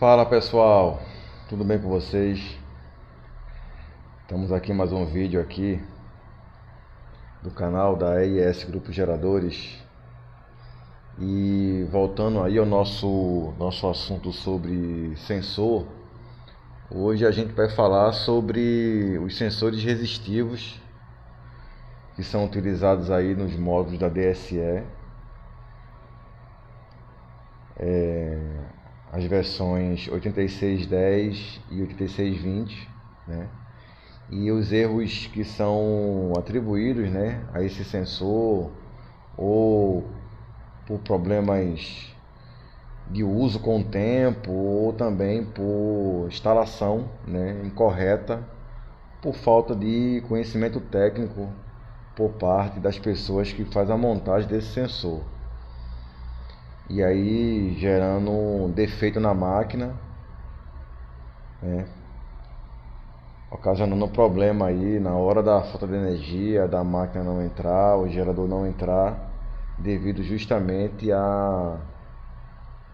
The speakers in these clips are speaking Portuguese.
Fala pessoal, tudo bem com vocês? Estamos aqui em mais um vídeo aqui do canal da EIS Grupo Geradores. E voltando aí ao nosso assunto sobre sensor, hoje a gente vai falar sobre os sensores resistivos que são utilizados aí nos módulos da DSE. As versões 8610 e 8620, né? E os erros que são atribuídos, né, a esse sensor, ou por problemas de uso com o tempo, ou também por instalação, né, incorreta, por falta de conhecimento técnico por parte das pessoas que fazem a montagem desse sensor. E aí gerando um defeito na máquina, né, ocasionando um problema aí na hora da falta de energia, da máquina não entrar, o gerador não entrar, devido justamente a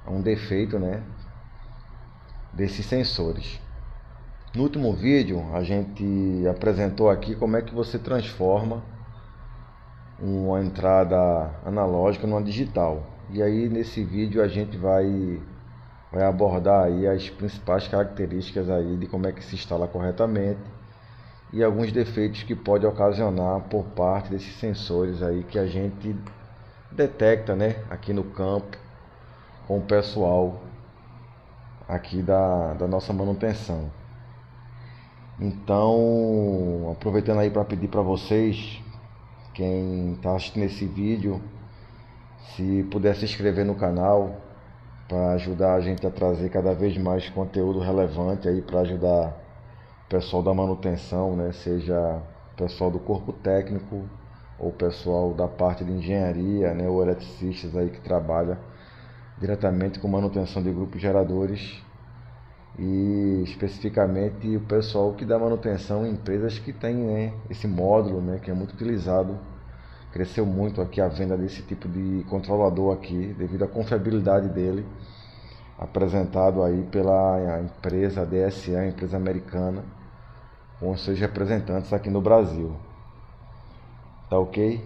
um defeito, né, desses sensores. No último vídeo a gente apresentou aqui como é que você transforma uma entrada analógica numa digital. E aí nesse vídeo a gente vai abordar aí as principais características aí de como é que se instala corretamente e alguns defeitos que pode ocasionar por parte desses sensores aí que a gente detecta, né, aqui no campo com o pessoal aqui da nossa manutenção. Então, aproveitando aí para pedir para vocês, quem está assistindo esse vídeo, se puder se inscrever no canal para ajudar a gente a trazer cada vez mais conteúdo relevante aí para ajudar o pessoal da manutenção, né? Seja o pessoal do corpo técnico ou o pessoal da parte de engenharia, né? Ou eletricistas aí que trabalha diretamente com manutenção de grupos geradores, e especificamente o pessoal que dá manutenção em empresas que tem, né, esse módulo, né, que é muito utilizado. Cresceu muito aqui a venda desse tipo de controlador aqui, devido à confiabilidade dele, apresentado aí pela empresa DSE, a empresa americana, com os seus representantes aqui no Brasil. Tá ok?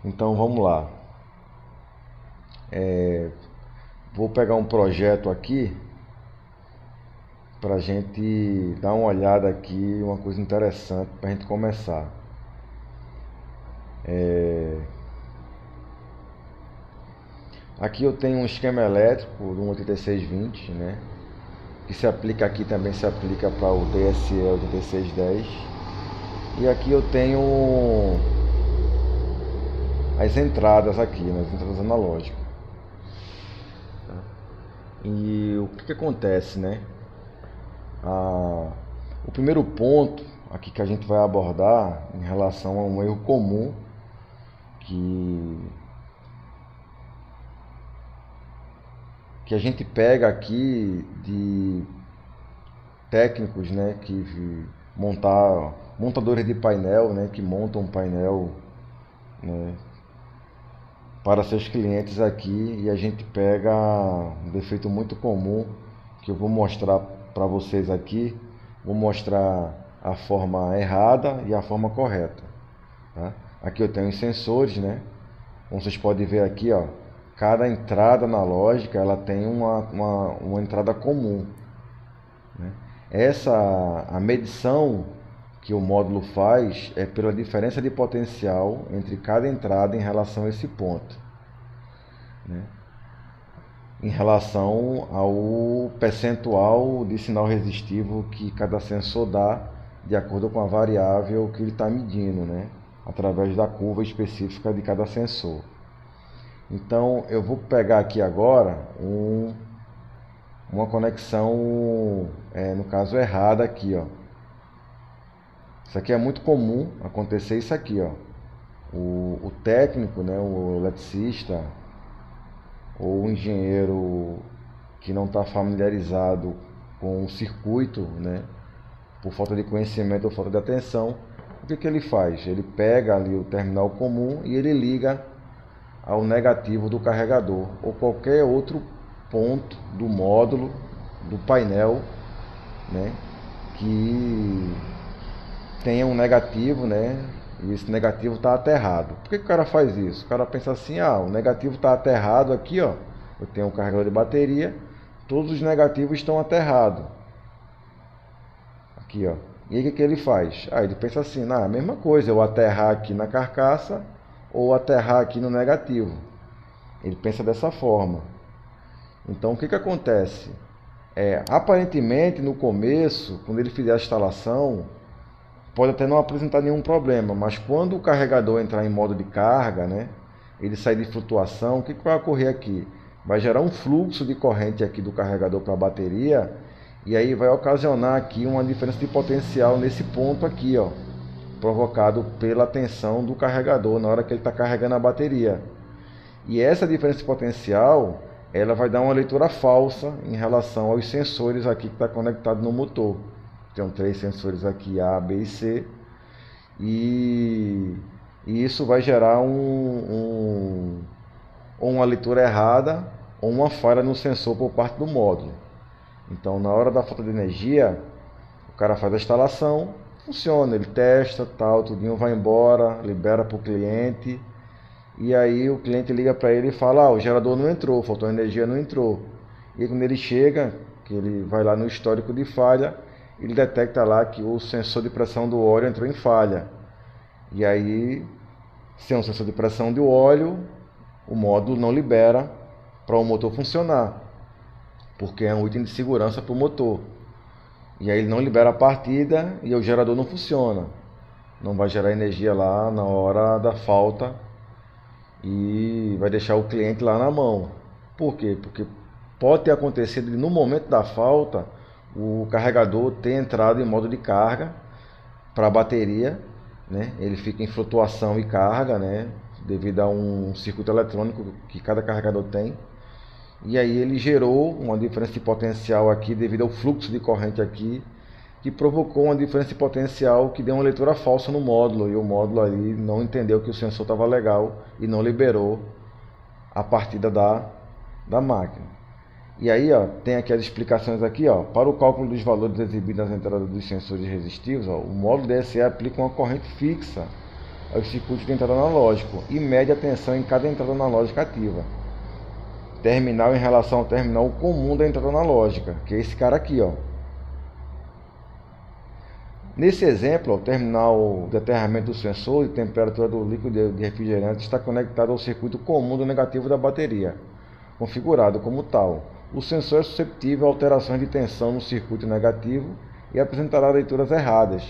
Então vamos lá. Vou pegar um projeto aqui para a gente dar uma olhada aqui, uma coisa interessante para a gente começar. Aqui eu tenho um esquema elétrico de um 8620, né, que se aplica aqui, também se aplica para o DSE 8610. E aqui eu tenho as entradas aqui, né, as entradas analógicas. E o que acontece, né? O primeiro ponto aqui que a gente vai abordar em relação a um erro comum que a gente pega aqui de técnicos, né, que montadores de painel, né, que montam um painel, né, para seus clientes aqui, e a gente pega um defeito muito comum que eu vou mostrar para vocês aqui. Vou mostrar a forma errada e a forma correta, tá? Aqui eu tenho os sensores, né? Como vocês podem ver aqui, ó, cada entrada analógica ela tem uma entrada comum, né? A medição que o módulo faz é pela diferença de potencial entre cada entrada em relação a esse ponto, né, em relação ao percentual de sinal resistivo que cada sensor dá, de acordo com a variável que ele está medindo, né, através da curva específica de cada sensor. Então eu vou pegar aqui agora uma conexão, no caso errada aqui, ó. Isso aqui é muito comum acontecer, isso aqui, ó. O técnico, né, o eletricista ou o engenheiro que não está familiarizado com o circuito, né, por falta de conhecimento ou falta de atenção, o que ele faz? Ele pega ali o terminal comum e ele liga ao negativo do carregador ou qualquer outro ponto do módulo do painel, né, que tenha um negativo, né, e esse negativo está aterrado. Por que o cara faz isso? O cara pensa assim, o negativo está aterrado aqui, ó, eu tenho um carregador de bateria, todos os negativos estão aterrados. Aqui, ó. E aí o que ele faz? Ele pensa assim, a mesma coisa, eu aterrar aqui na carcaça ou aterrar aqui no negativo. Ele pensa dessa forma. Então o que acontece? Aparentemente no começo, quando ele fizer a instalação, pode até não apresentar nenhum problema, mas quando o carregador entrar em modo de carga, né, ele sair de flutuação, o que vai ocorrer aqui? Vai gerar um fluxo de corrente aqui do carregador para a bateria, e aí vai ocasionar aqui uma diferença de potencial nesse ponto aqui, ó, provocado pela tensão do carregador na hora que ele está carregando a bateria. E essa diferença de potencial, ela vai dar uma leitura falsa em relação aos sensores aqui que está conectado no motor. Tem 3 sensores aqui, A, B e C, e isso vai gerar uma leitura errada ou uma falha no sensor por parte do módulo. Então, na hora da falta de energia, o cara faz a instalação, funciona, ele testa, tal, tudinho vai embora, libera para o cliente, e aí o cliente liga para ele e fala, o gerador não entrou, faltou energia, não entrou. E aí, quando ele chega, que ele vai lá no histórico de falha, ele detecta lá que o sensor de pressão do óleo entrou em falha. E aí, sem um sensor de pressão do óleo, o módulo não libera para o motor funcionar, porque é um item de segurança para o motor. E aí ele não libera a partida e o gerador não funciona. Não vai gerar energia lá na hora da falta e vai deixar o cliente lá na mão. Por quê? Porque pode ter acontecido no momento da falta o carregador ter entrado em modo de carga para a bateria, né? Ele fica em flutuação e carga, né? Devido a um circuito eletrônico que cada carregador tem. E aí ele gerou uma diferença de potencial aqui devido ao fluxo de corrente aqui, que provocou uma diferença de potencial que deu uma leitura falsa no módulo, e o módulo aí não entendeu que o sensor estava legal e não liberou a partida da máquina. E aí, ó, tem aqui as explicações aqui, ó, para o cálculo dos valores exibidos nas entradas dos sensores resistivos, ó, o módulo DSE aplica uma corrente fixa aos circuitos de entrada analógico e mede a tensão em cada entrada analógica ativa. Terminal em relação ao terminal comum da entrada analógica, que é esse cara aqui, ó. Nesse exemplo, ó, o terminal de aterramento do sensor de temperatura do líquido de refrigerante está conectado ao circuito comum do negativo da bateria, configurado como tal. O sensor é suscetível a alterações de tensão no circuito negativo e apresentará leituras erradas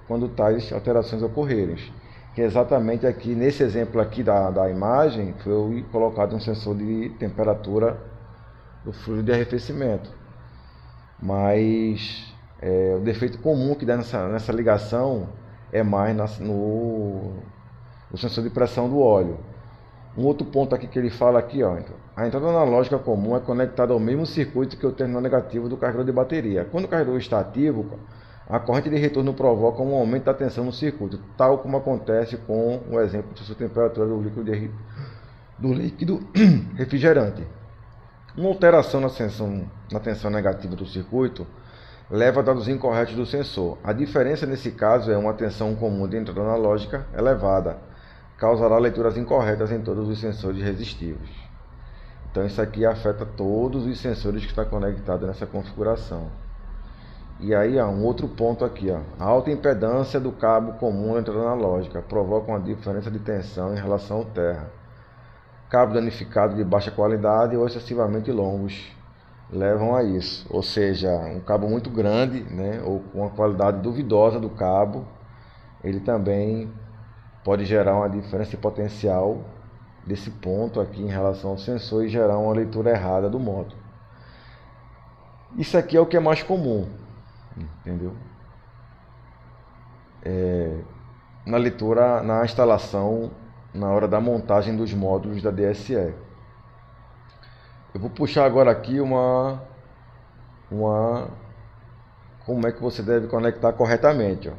quando tais alterações ocorrerem. Que é exatamente aqui, nesse exemplo aqui da imagem, foi colocado um sensor de temperatura do fluido de arrefecimento. Mas o defeito comum que dá nessa ligação é mais no sensor de pressão do óleo. Um outro ponto aqui que ele fala aqui, ó, a entrada analógica comum é conectada ao mesmo circuito que o terminal negativo do carregador de bateria. Quando o carregador está ativo, a corrente de retorno provoca um aumento da tensão no circuito, tal como acontece com o exemplo de sua temperatura do líquido refrigerante. Uma alteração na tensão negativa do circuito leva a dados incorretos do sensor. A diferença nesse caso é uma tensão comum de entrada analógica elevada, causará leituras incorretas em todos os sensores resistivos. Então isso aqui afeta todos os sensores que estão conectados nessa configuração. E aí, um outro ponto aqui, ó, a alta impedância do cabo comum da entrada analógica provoca uma diferença de tensão em relação ao terra. Cabo danificado de baixa qualidade ou excessivamente longos levam a isso. Ou seja, um cabo muito grande, né, ou com uma qualidade duvidosa do cabo, ele também pode gerar uma diferença de potencial desse ponto aqui em relação ao sensor e gerar uma leitura errada do módulo. Isso aqui é o que é mais comum, entendeu? Na leitura, na instalação, na hora da montagem dos módulos da DSE. Eu vou puxar agora aqui como é que você deve conectar corretamente, ó.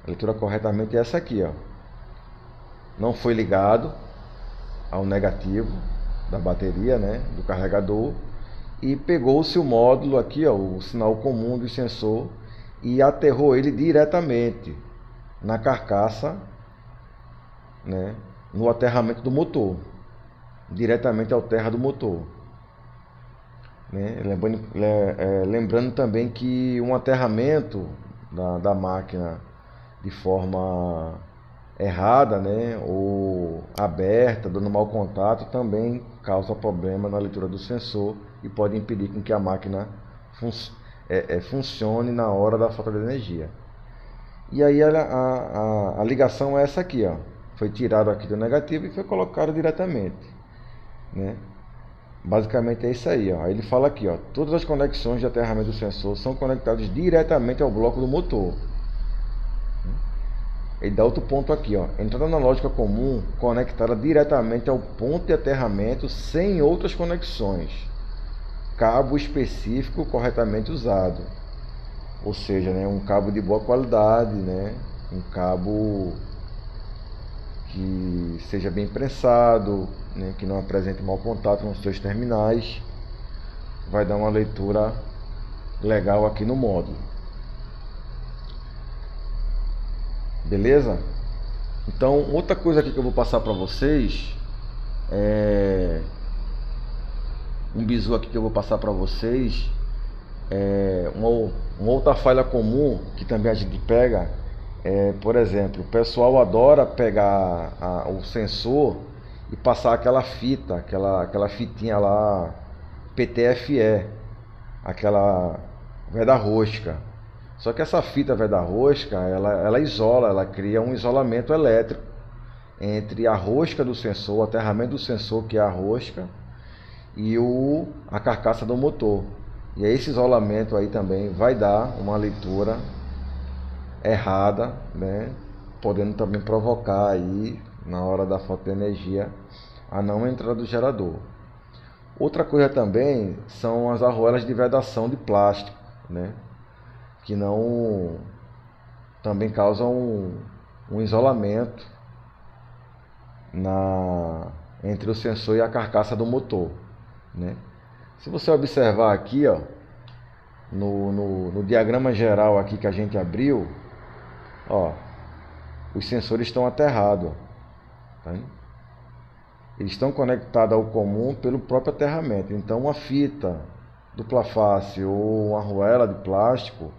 A leitura corretamente é essa aqui, ó. Não foi ligado ao negativo da bateria, né, do carregador, e pegou-se o módulo aqui, ó, o sinal comum do sensor, e aterrou ele diretamente na carcaça, né, no aterramento do motor, diretamente ao terra do motor. Né? Lembrando também que um aterramento da máquina de forma errada, né, ou aberta, dando mau contato, também causa problema na leitura do sensor e pode impedir com que a máquina funcione na hora da falta de energia. E aí a ligação é essa aqui, ó. Foi tirado aqui do negativo e foi colocado diretamente, né? Basicamente é isso aí, ó. Aí ele fala aqui, ó, todas as conexões de aterramento do sensor são conectadas diretamente ao bloco do motor. Ele dá outro ponto aqui, ó, entrada analógica comum conectada diretamente ao ponto de aterramento sem outras conexões. Cabo específico corretamente usado. Ou seja, né, um cabo de boa qualidade, né, um cabo que seja bem prensado, né, que não apresente mau contato nos seus terminais, vai dar uma leitura legal aqui no módulo. Beleza? Então, outra coisa aqui que eu vou passar para vocês é um bizu aqui que eu vou passar para vocês uma outra falha comum que também a gente pega. Por exemplo, o pessoal adora pegar o sensor e passar aquela fita, aquela fitinha lá, PTFE, aquela veda-rosca. Só que essa fita veda-rosca, ela isola, ela cria um isolamento elétrico entre a rosca do sensor, o aterramento do sensor, que é a rosca, e a carcaça do motor. E esse isolamento aí também vai dar uma leitura errada, né? Podendo também provocar aí, na hora da falta de energia, a não entrada do gerador. Outra coisa também são as arruelas de vedação de plástico, né? Que não também causam um isolamento entre o sensor e a carcaça do motor, né? Se você observar aqui, ó, no diagrama geral aqui que a gente abriu, ó, os sensores estão aterrados, tá? Eles estão conectados ao comum pelo próprio aterramento. Então, uma fita dupla face ou uma arruela de plástico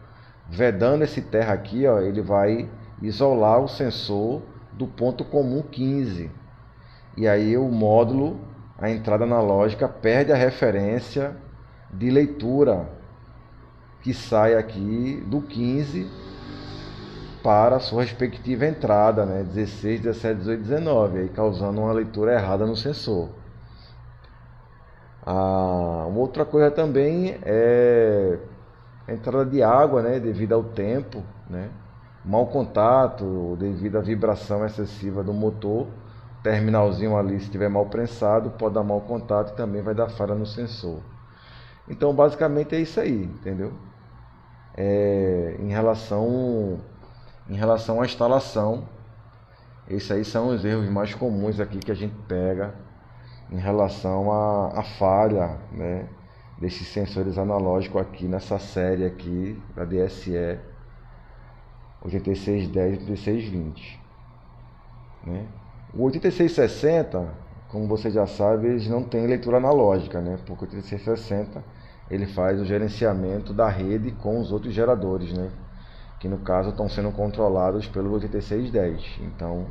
vedando esse terra aqui, ó, ele vai isolar o sensor do ponto comum 15. E aí o módulo, a entrada analógica, perde a referência de leitura que sai aqui do 15 para a sua respectiva entrada, né? 16, 17, 18, 19, aí causando uma leitura errada no sensor. Uma outra coisa também é a entrada de água, né? Devido ao tempo, né? Mau contato devido à vibração excessiva do motor. O terminalzinho ali, se estiver mal prensado, pode dar mau contato e também vai dar falha no sensor. Então, basicamente é isso aí, entendeu? Em relação à instalação, esses aí são os erros mais comuns aqui que a gente pega em relação à falha, né, desses sensores analógicos aqui nessa série aqui da DSE 8610 e 8620, né? O 8660, como você já sabe, eles não tem leitura analógica, né? Porque o 8660 ele faz o gerenciamento da rede com os outros geradores, né? Que no caso estão sendo controlados pelo 8610. Então,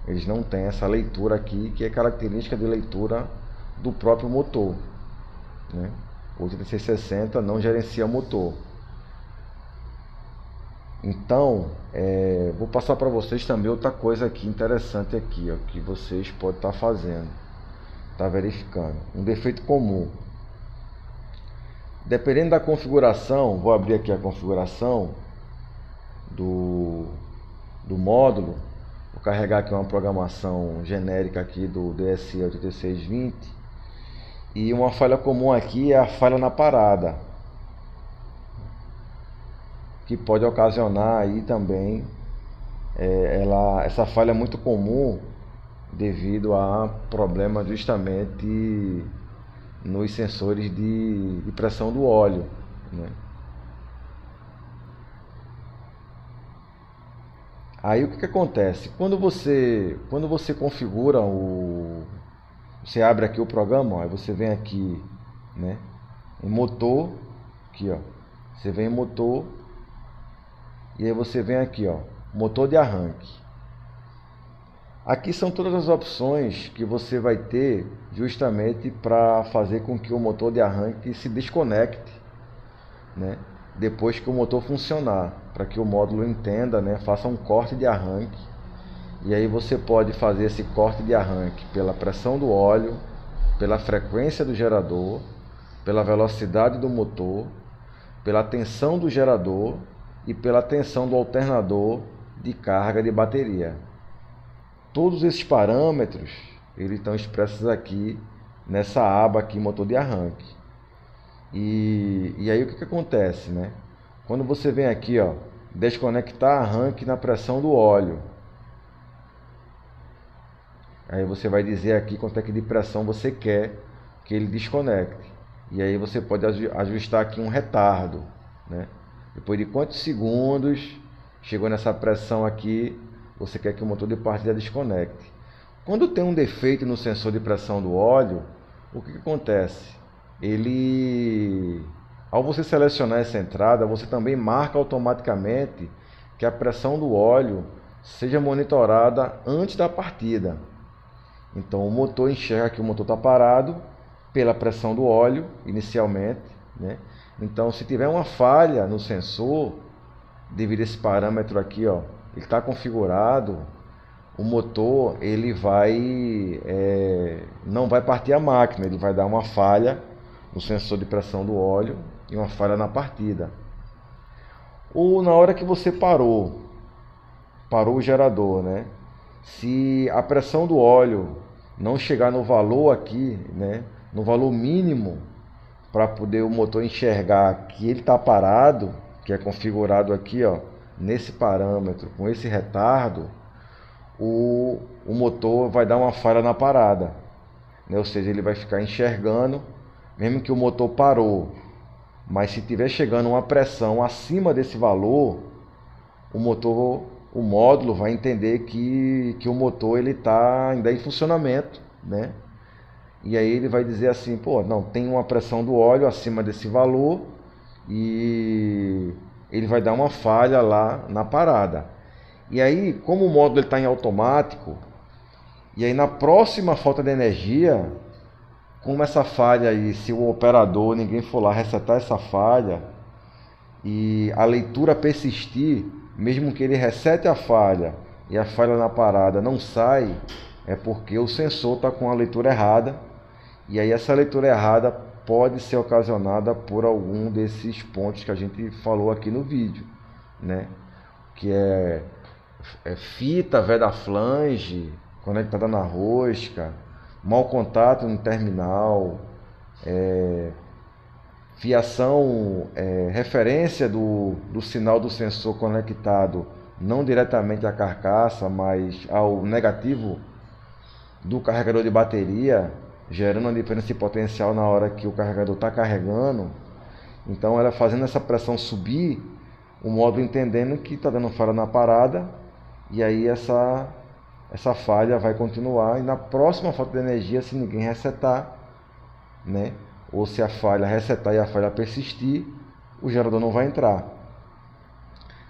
eles não têm essa leitura aqui, que é característica de leitura do próprio motor, né? O 8660 não gerencia o motor. Então, vou passar para vocês também outra coisa aqui interessante aqui, ó, que vocês podem estar fazendo, estar verificando. Um defeito comum. Dependendo da configuração, vou abrir aqui a configuração do módulo, vou carregar aqui uma programação genérica aqui do DSE 8620, e uma falha comum aqui é a falha na parada, que pode ocasionar aí também, essa falha é muito comum devido a problema justamente nos sensores de pressão do óleo, né? Aí o que acontece? Quando você configura você abre aqui o programa, ó, aí você vem aqui, né, em motor, aqui, ó. Você vem em motor e aí você vem aqui, ó, motor de arranque. Aqui são todas as opções que você vai ter justamente para fazer com que o motor de arranque se desconecte, né, depois que o motor funcionar, para que o módulo entenda, né, faça um corte de arranque. E aí você pode fazer esse corte de arranque pela pressão do óleo, pela frequência do gerador, pela velocidade do motor, pela tensão do gerador e pela tensão do alternador de carga de bateria. Todos esses parâmetros eles estão expressos aqui nessa aba aqui, motor de arranque. E aí o que acontece, né? Quando você vem aqui, ó, desconectar arranque na pressão do óleo, aí você vai dizer aqui quanto é que de pressão você quer que ele desconecte. E aí você pode ajustar aqui um retardo, né? Depois de quantos segundos chegou nessa pressão aqui, você quer que o motor de partida desconecte. Quando tem um defeito no sensor de pressão do óleo, o que acontece? Ao você selecionar essa entrada, você também marca automaticamente que a pressão do óleo seja monitorada antes da partida. Então o motor enxerga que o motor está parado pela pressão do óleo inicialmente, né? Então se tiver uma falha no sensor, devido a esse parâmetro aqui, ó, ele está configurado, o motor ele não vai partir a máquina, ele vai dar uma falha no sensor de pressão do óleo e uma falha na partida. Ou na hora que você parou o gerador, né? Se a pressão do óleo não chegar no valor aqui, né, no valor mínimo, para poder o motor enxergar que ele está parado, que é configurado aqui, ó, nesse parâmetro, com esse retardo, o motor vai dar uma falha na parada, né? Ou seja, ele vai ficar enxergando, mesmo que o motor parou, mas se estiver chegando uma pressão acima desse valor, o módulo vai entender que o motor ele está ainda em funcionamento, né? E aí ele vai dizer assim, pô, não, tem uma pressão do óleo acima desse valor e ele vai dar uma falha lá na parada. E aí, como o módulo está em automático, e aí na próxima falta de energia, como essa falha aí, se o operador, ninguém for lá resetar essa falha, e a leitura persistir, mesmo que ele resete a falha e a falha na parada não sai, é porque o sensor está com a leitura errada, e aí essa leitura errada pode ser ocasionada por algum desses pontos que a gente falou aqui no vídeo, né? Que é fita veda flange conectada na rosca, mau contato no terminal, fiação, referência do sinal do sensor conectado não diretamente à carcaça, mas ao negativo do carregador de bateria, gerando uma diferença de potencial na hora que o carregador está carregando. Então ela fazendo essa pressão subir, o módulo entendendo que está dando falha na parada, e aí essa falha vai continuar, e na próxima falta de energia, se ninguém resetar, né, ou se a falha resetar e a falha persistir, o gerador não vai entrar.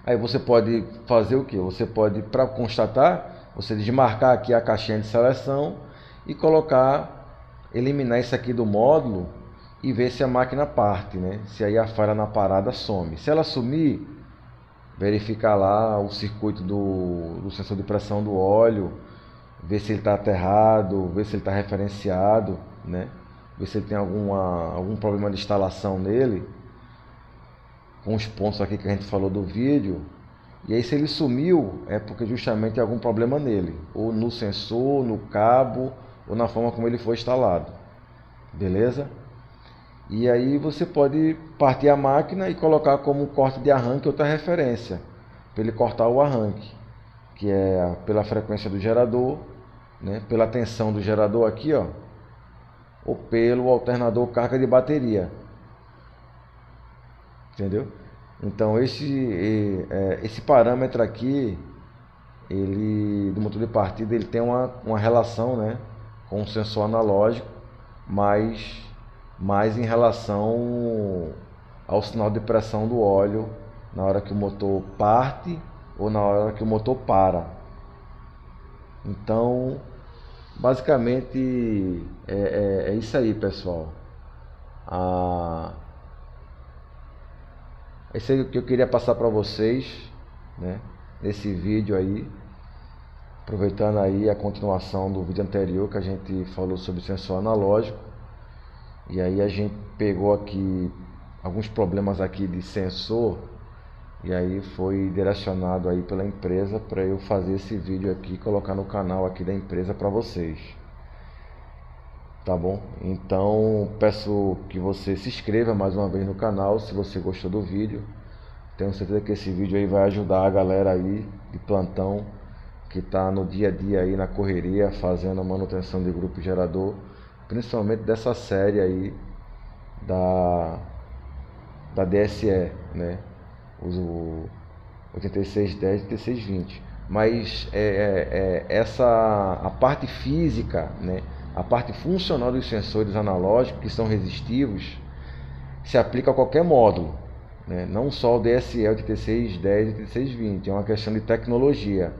Aí você pode fazer o que? Você pode, para constatar, você desmarcar aqui a caixinha de seleção e eliminar isso aqui do módulo e ver se a máquina parte, né? Se aí a falha na parada some. Se ela sumir, verificar lá o circuito do sensor de pressão do óleo, ver se ele está aterrado, ver se ele está referenciado, né? Ver se ele tem algum problema de instalação nele, com os pontos aqui que a gente falou do vídeo. E aí se ele sumiu, é porque justamente tem algum problema nele, ou no sensor, no cabo, ou na forma como ele foi instalado. Beleza? E aí você pode partir a máquina e colocar como corte de arranque outra referência, para ele cortar o arranque, que é pela frequência do gerador, né? Pela tensão do gerador aqui, ó. ou pelo alternador carga de bateria. Entendeu? Então esse parâmetro aqui, ele do motor de partida, ele tem uma relação, né, com o sensor analógico, mas em relação ao sinal de pressão do óleo na hora que o motor parte ou na hora que o motor para. Então, basicamente é isso aí, pessoal. É isso aí que eu queria passar para vocês, né, nesse vídeo aí, aproveitando aí a continuação do vídeo anterior que a gente falou sobre sensor analógico. E aí a gente pegou aqui alguns problemas aqui de sensor, e aí foi direcionado aí pela empresa para eu fazer esse vídeo aqui e colocar no canal aqui da empresa para vocês. Tá bom? Então peço que você se inscreva mais uma vez no canal se você gostou do vídeo. Tenho certeza que esse vídeo aí vai ajudar a galera aí de plantão que está no dia a dia aí na correria fazendo a manutenção de grupo gerador, principalmente dessa série aí da DSE, né? Os 8610 e 8620. Mas a parte física, né? A parte funcional dos sensores analógicos que são resistivos se aplica a qualquer módulo, né? Não só o DSE, 8610 e 8620. É uma questão de tecnologia.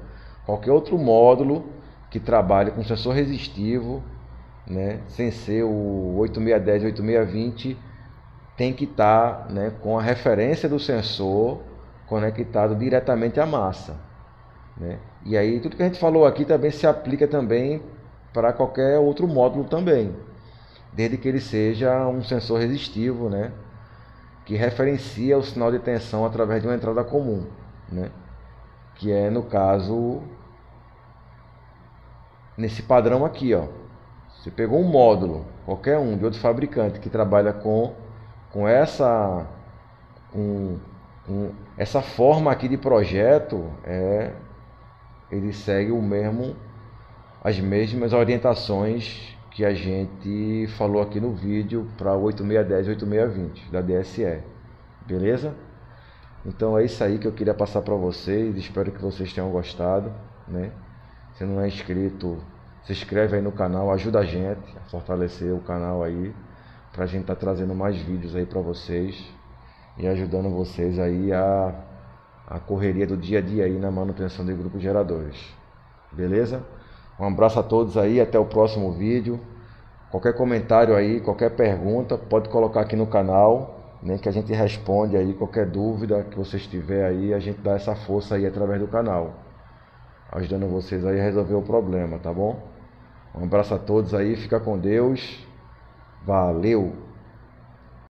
Qualquer outro módulo que trabalhe com sensor resistivo, né, sem ser o 8610 e 8620, tem que estar, né, com a referência do sensor conectado diretamente à massa, né? E aí tudo que a gente falou aqui também se aplica também para qualquer outro módulo também, desde que ele seja um sensor resistivo, né, que referencia o sinal de tensão através de uma entrada comum, né, que é no caso nesse padrão aqui, ó. Você pegou um módulo, qualquer um de outro fabricante que trabalha com essa forma aqui de projeto, ele segue as mesmas orientações que a gente falou aqui no vídeo para 8610 e 8620 da DSE, beleza? Então é isso aí que eu queria passar para vocês, espero que vocês tenham gostado, né? Se não é inscrito, se inscreve aí no canal, ajuda a gente a fortalecer o canal aí, pra gente estar trazendo mais vídeos aí para vocês e ajudando vocês aí a correria do dia a dia aí na manutenção de grupos geradores. Beleza? Um abraço a todos aí, até o próximo vídeo. Qualquer comentário aí, qualquer pergunta, pode colocar aqui no canal, né, que a gente responde aí qualquer dúvida que vocês tiver aí, a gente dá essa força aí através do canal, ajudando vocês aí a resolver o problema, tá bom? Um abraço a todos aí, fica com Deus. Valeu!